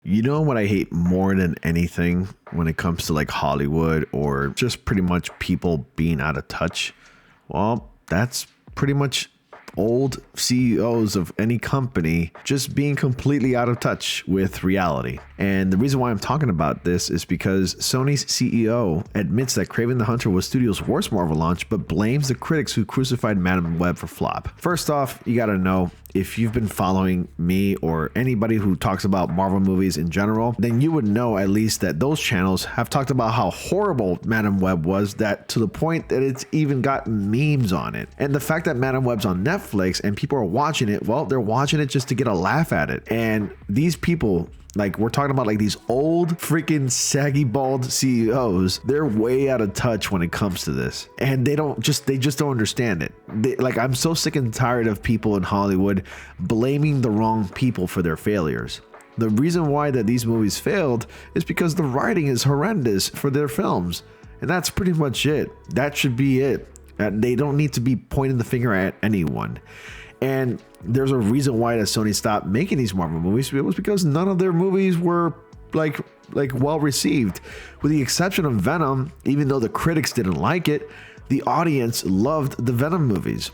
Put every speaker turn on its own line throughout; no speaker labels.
You know what I hate more than anything when it comes to like Hollywood or just pretty much people being out of touch? Well, that's pretty much old CEOs of any company just being completely out of touch with reality. And the reason why I'm talking about this is because Sony's CEO admits that Kraven the Hunter was studio's worst Marvel launch, but blames the critics who crucified Madam Web for flop. First off, you gotta know, if you've been following me or anybody who talks about Marvel movies in general, then you would know at least that those channels have talked about how horrible Madam Web was, that to the point that it's even gotten memes on it. And the fact that Madam Web's on Netflix and people are watching it, well, they're watching it just to get a laugh at it. And these people, like we're talking about, like these old freaking saggy bald CEOs, they're way out of touch when it comes to this, and they just don't understand it. Like, I'm so sick and tired of people in Hollywood blaming the wrong people for their failures. The reason why that these movies failed is because the writing is horrendous for their films, and that's pretty much it. That should be it. They don't need to be pointing the finger at anyone. And there's a reason why that Sony stopped making these Marvel movies. It was because none of their movies were like well received, with the exception of Venom. Even though the critics didn't like it, the audience loved the Venom movies.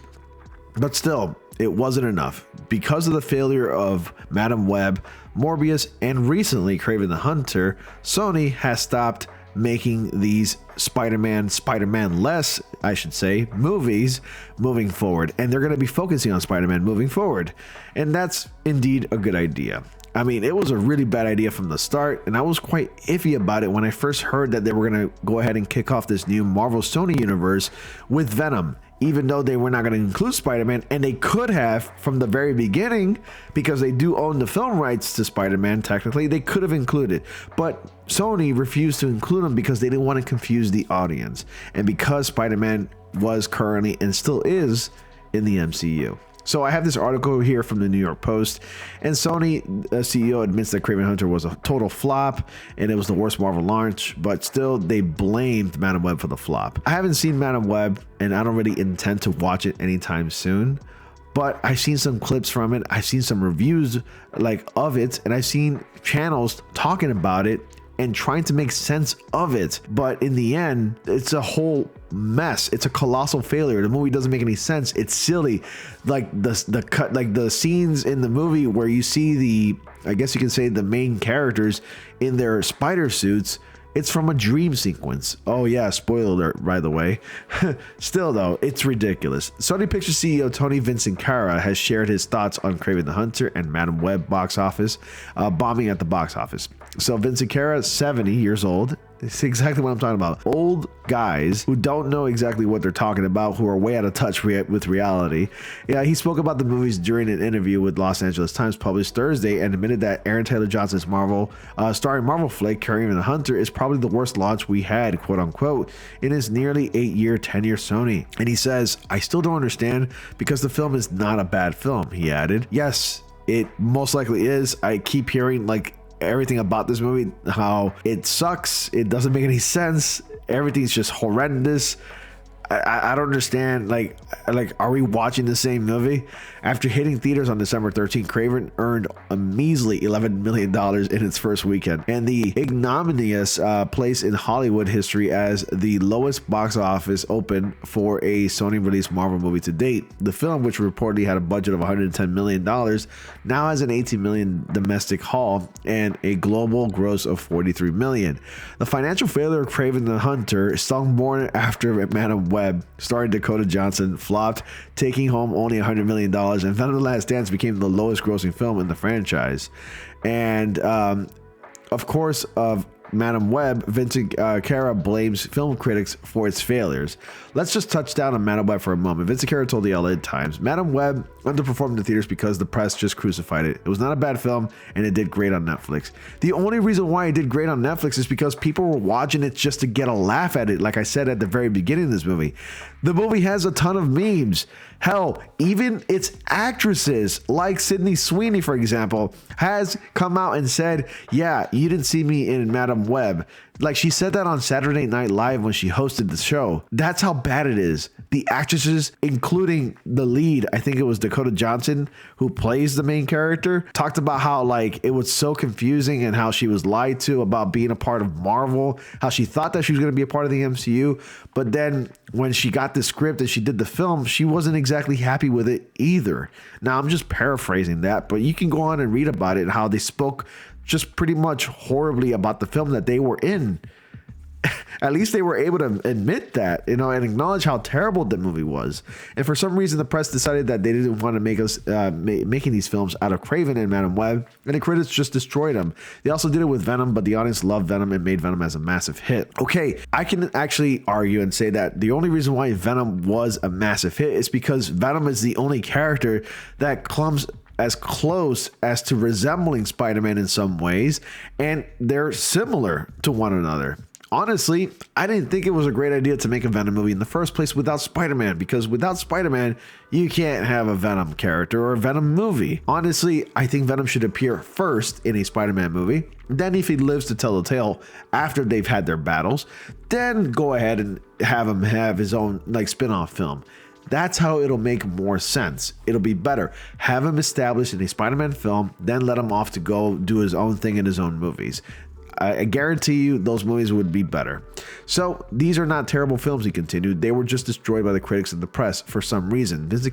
But still, it wasn't enough. Because of the failure of Madam Web, Morbius, and recently Kraven the Hunter, Sony has stopped making these Spider-Man-less, I should say, movies moving forward. And they're going to be focusing on Spider-Man moving forward. And that's indeed a good idea. I mean, it was a really bad idea from the start, and I was quite iffy about it when I first heard that they were going to go ahead and kick off this new Marvel Sony universe with Venom, even though they were not going to include Spider-Man, and they could have from the very beginning, because they do own the film rights to Spider-Man. Technically, they could have included, but Sony refused to include them because they didn't want to confuse the audience, and because Spider-Man was currently and still is in the MCU. So I have this article here from the New York Post, and Sony CEO admits that Kraven Hunter was a total flop and it was the worst Marvel launch, but still they blamed Madam Web for the flop. I haven't seen Madam Web, and I don't really intend to watch it anytime soon, but I've seen some clips from it. I've seen some reviews of it, and I've seen channels talking about it and trying to make sense of it. But in the end, it's a whole mess. It's a colossal failure. The movie doesn't make any sense. It's silly. Like the scenes in the movie where you see I guess you can say the main characters in their spider suits, it's from a dream sequence. Oh yeah, spoiler alert, by the way. Still though, it's ridiculous. Sony Pictures CEO Tony Vincicara has shared his thoughts on Kraven the Hunter and Madam Web box office, bombing at the box office. So Vincicara, 70 years old. It's exactly what I'm talking about. Old guys who don't know exactly what they're talking about, who are way out of touch with reality. Yeah, he spoke about the movies during an interview with Los Angeles Times published Thursday, and admitted that Aaron Taylor Johnson's starring Marvel flick Kraven the Hunter is probably the worst launch we had, quote unquote, in his nearly 8-year tenure Sony. And he says, "I still don't understand, because the film is not a bad film," he added. Yes, it most likely is. I keep hearing everything about this movie, how it sucks, it doesn't make any sense, everything's just horrendous. I don't understand. Are we watching the same movie? After hitting theaters on December 13th, Kraven earned a measly $11 million in its first weekend, and the ignominious place in Hollywood history as the lowest box office open for a Sony-released Marvel movie to date. The film, which reportedly had a budget of $110 million, now has an $18 million domestic haul and a global gross of $43 million. The financial failure of Kraven the Hunter, stung born after Madam Web, starring Dakota Johnson, flopped, taking home only $100 million, and Venom: The Last Dance became the lowest grossing film in the franchise. And of course, of Madam Web, Vincicara blames film critics for its failures. Let's just touch down on Madam Web for a moment. Vincicara told the LA Times, "Madam Web underperformed in the theaters because the press just crucified it. It was not a bad film, and it did great on Netflix. The only reason why it did great on Netflix is because people were watching it just to get a laugh at it, like I said at the very beginning of this movie. The movie has a ton of memes. Hell, even its actresses, like Sydney Sweeney, for example, has come out and said, yeah, you didn't see me in Madam Web. Like, she said that on Saturday Night Live when she hosted the show. That's how bad it is. The actresses, including the lead, I think it was Dakota Johnson, who plays the main character, talked about how like it was so confusing and how she was lied to about being a part of Marvel, how she thought that she was going to be a part of the MCU, but then when she got the script and she did the film, she wasn't exactly happy with it either. Now, I'm just paraphrasing that, but you can go on and read about it and how they spoke just pretty much horribly about the film that they were in. At least they were able to admit that, you know, and acknowledge how terrible the movie was. And for some reason, the press decided that they didn't want to make us making these films out of Craven and Madame Web, and the critics just destroyed them. They also did it with Venom, but the audience loved Venom and made Venom as a massive hit. Okay, I can actually argue and say that the only reason why Venom was a massive hit is because Venom is the only character that comes as close as to resembling Spider-Man in some ways, and they're similar to one another. Honestly, I didn't think it was a great idea to make a Venom movie in the first place without Spider-Man, because without Spider-Man, you can't have a Venom character or a Venom movie. Honestly, I think Venom should appear first in a Spider-Man movie. Then if he lives to tell the tale after they've had their battles, then go ahead and have him have his own like spin-off film. That's how it'll make more sense. It'll be better. Have him established in a Spider-Man film, then let him off to go do his own thing in his own movies. I guarantee you those movies would be better. So these are not terrible films, he continued. They were just destroyed by the critics and the press for some reason. Vince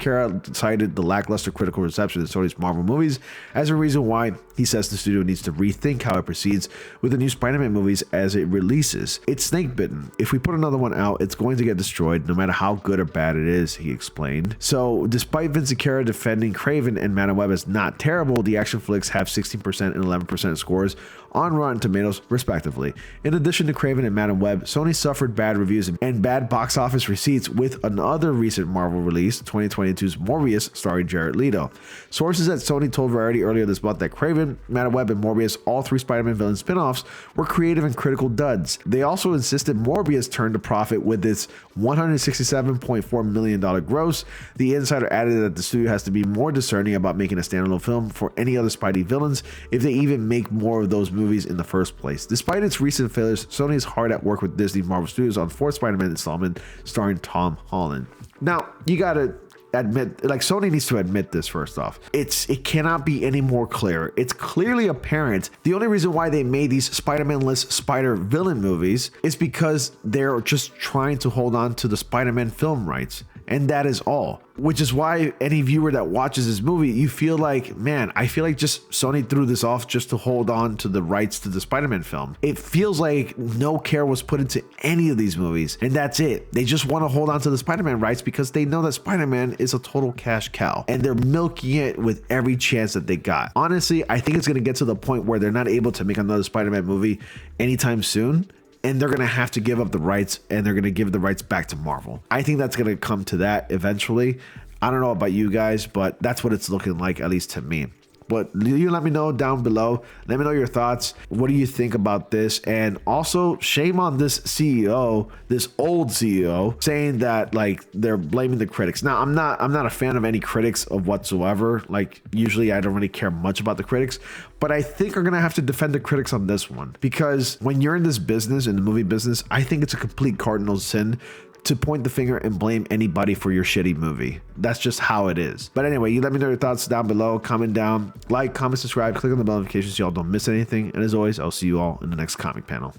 cited the lackluster critical reception of Sony's Marvel movies as a reason why he says the studio needs to rethink how it proceeds with the new Spider-Man movies as it releases. It's snake bitten. If we put another one out, it's going to get destroyed no matter how good or bad it is, he explained. So despite Vince Zampella defending Craven and Madame Web as not terrible, the action flicks have 16% and 11% scores on Rotten Tomatoes, respectively. In addition to Craven and Madame Web, Sony suffered bad reviews and bad box office receipts with another recent Marvel release, 2022's Morbius, starring Jared Leto. Sources at Sony told Variety earlier this month that Craven, Madame Web, and Morbius, all three Spider-Man villain spin-offs, were creative and critical duds. They also insisted Morbius turned a profit with its $167.4 million gross. The Insider added that the studio has to be more discerning about making a standalone film for any other Spidey villains if they even make more of those movies in the first place. Despite its recent failures, Sony is hard at work with Disney Marvel Studios on fourth Spider-Man installment starring Tom Holland. Now, you gotta admit, like, Sony needs to admit this first off. It cannot be any more clear. It's clearly apparent the only reason why they made these Spider-Man-less Spider villain movies is because they're just trying to hold on to the Spider-Man film rights. And that is all. Which is why any viewer that watches this movie, you feel like, man, I feel like just Sony threw this off just to hold on to the rights to the Spider-Man film. It feels like no care was put into any of these movies, and that's it. They just want to hold on to the Spider-Man rights because they know that Spider-Man is a total cash cow, and they're milking it with every chance that they got. Honestly, I think it's going to get to the point where they're not able to make another Spider-Man movie anytime soon, and they're going to have to give up the rights, and they're going to give the rights back to Marvel. I think that's going to come to that eventually. I don't know about you guys, but that's what it's looking like, at least to me. But you let me know down below. Let me know your thoughts. What do you think about this? And also, shame on this CEO, this old CEO, saying that like they're blaming the critics. Now, I'm not a fan of any critics of whatsoever. Like, usually I don't really care much about the critics, but I think we're gonna have to defend the critics on this one, because when you're in this business, in the movie business, I think it's a complete cardinal sin to point the finger and blame anybody for your shitty movie. That's just how it is. But anyway, you let me know your thoughts down below. Comment down, like, comment, subscribe, click on the bell notifications so y'all don't miss anything. And as always, I'll see you all in the next comic panel.